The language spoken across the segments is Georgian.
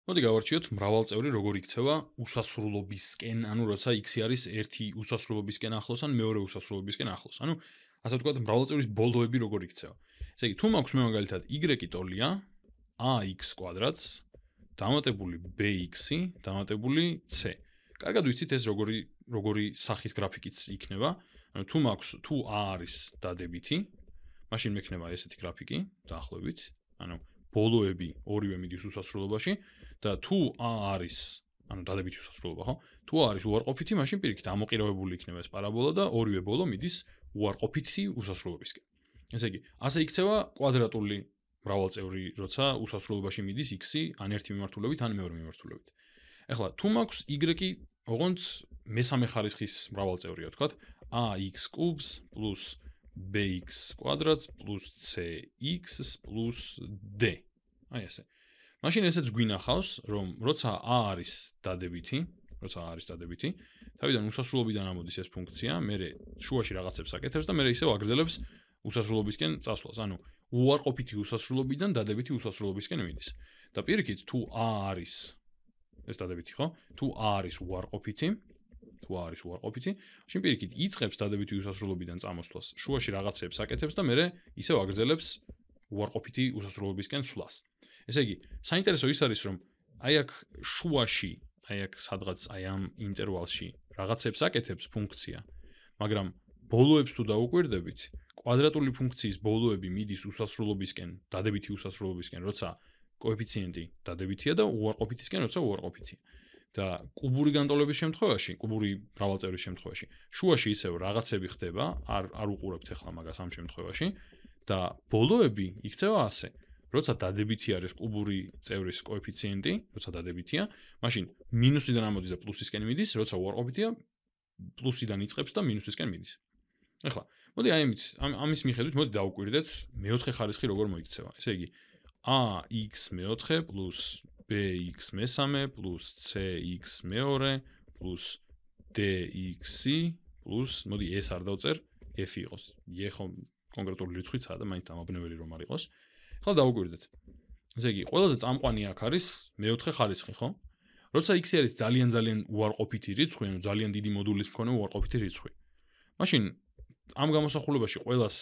მოდი გავარჩიოთ მრავალწევრი როგორ იქცევა უსასრულობისკენ, ანუ როცა x-ი არის ერთი უსასრულობისკენ ახლოს ან მეორე უსასრულობისკენ ახლოს. ანუ ასე ვთქვათ, მრავალწევრის ბოლოები როგორ იქცევა. ესე იგი, თუ მაქვს მე მაგალითად y ტოლია ax კვადრატს დამატებული bx-ი დამატებული c. კარგად ვიცით ეს როგორი სახის გრაფიკიც იქნება. ანუ თუ a არის დადებითი, მაშინ მექნება ესეთი გრაფიკი, დაახლოებით. ანუ ბოლოები ორივე მიდის უსასრულობაში და თუ a არის, ანუ დადებითი უსასრულობა, ხო? თუ a არის უარყოფითი, მაშინ პირიქით ამოყირავებული იქნება ეს პარაბოლა და ორივე ბოლო მიდის უარყოფითი უსასრულობისკენ. ესე იგი, ასე იქცევა კვადრატული მრავალწევრი, როცა უსასრულობაში მიდის x-ი ან ერთი მიმართულებით, ან მეორე მიმართულებით. ეხლა, თუ მაქვს y-ი, ოღონდ მესამე ხარისხის მრავალწევრია, ვთქვათ, ax კუბს პლუს bx კვადრატს პლუს cx პლუს d. აი ესე. მაშინ ესეც გვინახავს, რომ როცა a არის დადებითი, თავიდან უსასრულობიდან ამოდის ეს ფუნქცია, მერე შუაში რაღაცებს აკეთებს და მერე ისევ აგრძელებს უსასრულობისკენ წასვლას. ანუ უარყოფითი უსასრულობიდან დადებითი უსასრულობისკენ მიდის. და პირიქით, თუ a არის ეს დადებითი, ხო? თუ a არის უარყოფითი, მაშინ პირიქით იწყებს დადებითი უსასრულობიდან წამოსვლას, შუაში რაღაცებს აკეთებს და მერე ისევ აგრძელებს უარყოფითი უსასრულობისკენ სვლას. ესე იგი, საინტერესო ის არის, რომ აი აქ შუაში, აი აქ სადღაც აი ამ ინტერვალში რაღაცებს აკეთებს ფუნქცია, მაგრამ ბოლოებს თუ დაუკვირდებით, კვადრატული ფუნქციის ბოლოები მიდის უსასრულობისკენ, დადებითი უსასრულობისკენ, როცა კოეფიციენტი დადებითია და უარყოფითისკენ, როცა უარყოფითია. და კუბური განტოლების შემთხვევაში, კუბური მრავალწევრის შემთხვევაში, შუაში ისევ რაღაცები ხდება, არ უყურებთ ახლა მაგას ამ შემთხვევაში და ბოლოები იქცევა ასე. როცა დადებითი არის კუბური წევრის კოეფიციენტი, როცა დადებითია, მაშინ მინუსიდან ამოდის და პლუსისკენ მიდის, როცა უარყოფითია, პლუსიდან იწყებს და მინუსისკენ მიდის. ეხლა, მოდი ამის მიხედვით მოდი დავუკვირდეთ მეოთხე ხარისხი როგორ მოიქცევა. ესე იგი, ax მეოთხე პლუს bx მესამე პლუს cx მეორე პლუს dx-ი პლუს მოდი ეს არ დავწერ, f იყოს. e ხო კონკრეტული რიცხვიცაა და მაინც დამაბნეველი რომ არ იყოს. ახლა დავუკვირდეთ. ესე იგი, ყველაზე წამყვანი აქ არის მეოთხე ხარისხი, ხო? როცა x არის ძალიან უარყოფითი რიცხვი, ანუ ძალიან დიდი მოდულის მქონე უარყოფითი რიცხვი. მაშინ ამ გამოსახულებაში ყველას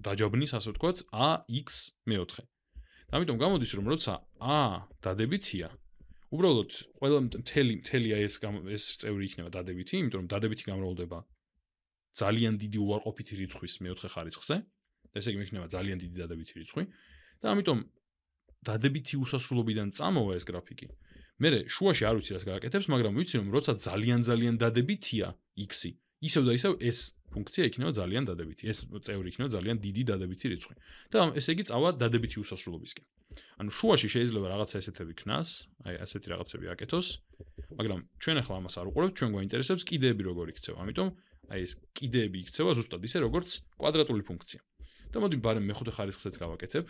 დაჯაბნის, ასე ვთქვათ, ax მეოთხე. და ამიტომ გამოდის, რომ როცა a დადებითია, უბრალოდ ყველა მთელი ეს წევრი იქნება დადებითი, იმიტომ რომ დადებითი გამრავლდება ძალიან დიდი უარყოფითი რიცხვის მეოთხე ხარისხზე. ესე იგი, მექნება ძალიან დიდი დადებითი რიცხვი. და ამიტომ დადებითი უსასრულობიდან წამოვა ეს გრაფიკი. მერე შუაში არ ვიცი რას გააკეთებს, მაგრამ ვიცი რომ როცა ძალიან დადებითია x-ი, ისევ და ისევ ეს ფუნქცია იქნება ძალიან დადებითი. ეს წევრი იქნება ძალიან დიდი დადებითი რიცხვი. და ესე იგი წავა დადებითი უსასრულობისკენ. ანუ შუაში შეიძლება რაღაცა ესეთები ქნას, აი ასეთი რაღაცები აკეთოს, მაგრამ ჩვენ ახლა ამას არ უყურებთ, ჩვენ გვაინტერესებს კიდეები როგორ იქცევა. ამიტომ აი ეს კიდეები იქცევა ზუსტად ისე როგორც კვადრატული ფუნქცია. და მოდი ბარემ მეხუთე ხარისხსაც გავაკეთებ.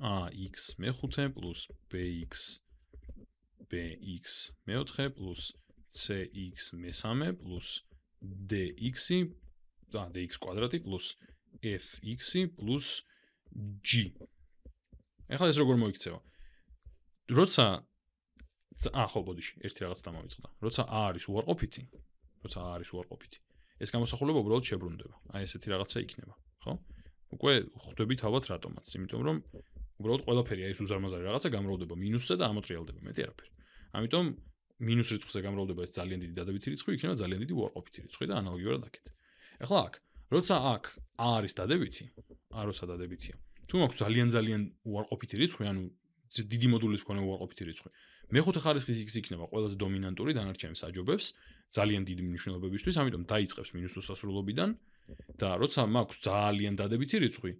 ax მეხუთე პლუს bx მეოთხე პლუს cx მესამე პლუს dx-ი და dx კვადრატი პლუს fx-ი პლუს g. ახლა ეს როგორ მოიქცევა? როცა ხო ბოდიში, ერთი რაღაც დამოვიწყდა. როცა a არის უარყოფითი, ეს გამოსახულება უბრალოდ შებრუნდება. აი ესეთი რაღაცა იქნება, ხო? უკვე ხვდებით ალბათ რატომაც, იმიტომ რომ უბრალოდ ყველაფერი აი ეს უზარმაზარი რაღაცა გამრავლდება მინუსზე და ამოტრიალდება, მეტი არაფერი. ამიტომ მინუს რიცხვზე გამრავლდება ეს ძალიან დიდი დადებითი რიცხვი, იქნება ძალიან დიდი უარყოფითი რიცხვი და ანალოგიურად აქეთ. ახლა აქ, როცა აქ a არის დადებითი, როცა დადებითია. თუ მაქვს ძალიან უარყოფითი რიცხვი, ანუ დიდი მოდულის მქონე უარყოფითი რიცხვი. მეხუთე ხარისხის x იქნება ყველაზე დომინანტური დანარჩენებს აჯობებს ძალიან დიდი მნიშვნელობებისთვის, ამიტომ დაიწყებს მინუს უსასრულობიდან და როცა მაქვს ძალიან დადებითი რიცხვი,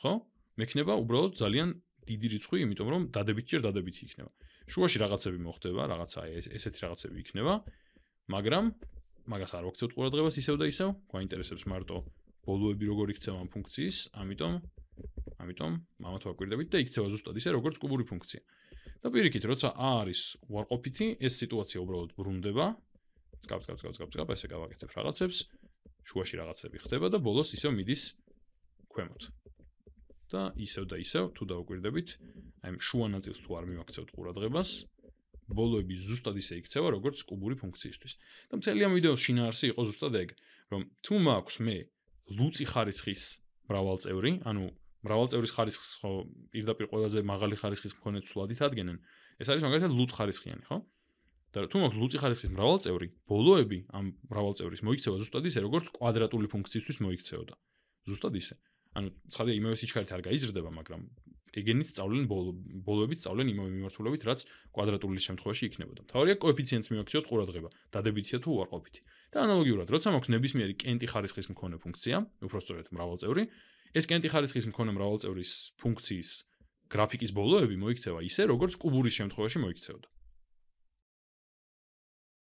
ხო? მექნება უბრალოდ ძალიან დიდი რიცხვი, იმიტომ რომ დადებითი ჯერ დადებითი იქნება. შუაში რაღაცები მოხდება, რაღაცა ესეთი რაღაცები იქნება, მაგრამ მაგას არ ვაქცევთ ყურადღებას ისევ და ისევ, გვაინტერესებს მარტო ბოლოები როგორ იქცევა ამ ფუნქციის, ამიტომ ამათ ვაკვირდებით და იქცევა ზუსტად ისე როგორც კუბური ფუნქცია. და პირიქით, როცა a არის უარყოფითი, ეს სიტუაცია უბრალოდ ბრუნდება. წკავ, ესე გავაკეთებ რაღაცებს, შუაში რაღაცები ხდება და ბოლოს ისევ მიდის ქვემოთ. და ისევ თუ დაუკვირდებით, აი შუა ნაწილს თუ არ მივაქცევთ ყურადღებას, ბოლოები ზუსტად ისე იქცევა, როგორც კუბური ფუნქციისთვის. და მთელი ამ ვიდეოს შინაარსი იყო ზუსტად ეგ, რომ თუ მაქვს მე ლუწი ხარისხის მრავალწევრი, ანუ მრავალწევრის ხარისხს ხო პირდაპირ ყველაზე მაღალი ხარისხის მქონე ცვლადით ადგენენ. ეს არის მაგალითად ლუწ ხარისხიანი, ხო? და თუ მაქვს ლუწი ხარისხის მრავალწევრი, ბოლოები ამ მრავალწევრის მოიქცევა ზუსტად ისე, როგორც კვადრატული ფუნქციისთვის მოიქცეოდა. ზუსტად ისე. ანუ ცხადია იმავე სიჩქარით არ გაიზრდება, მაგრამ ეგენიც სწავლენ ბოლოებიც სწავლენ იმავე მიმართულებით, რაც კვადრატულის შემთხვევაში იქნებოდა. თავარია კოეფიციენტს მივაქციოთ ყურადღება, დადებითია თუ უარყოფითი. და ანალოგიურად, როცა მაქვს ნებისმიერი კენტი ხარისხის მქონე ფუნქცია, უпростоრეთ მრავალწევრი, ეს კენტი ხარისხის მქონე მრავალწევრის ფუნქციის გრაფიკის ბოლოები მოიქცევა ისე, როგორც კუბურის შემთხვევაში მოიქცეოდა.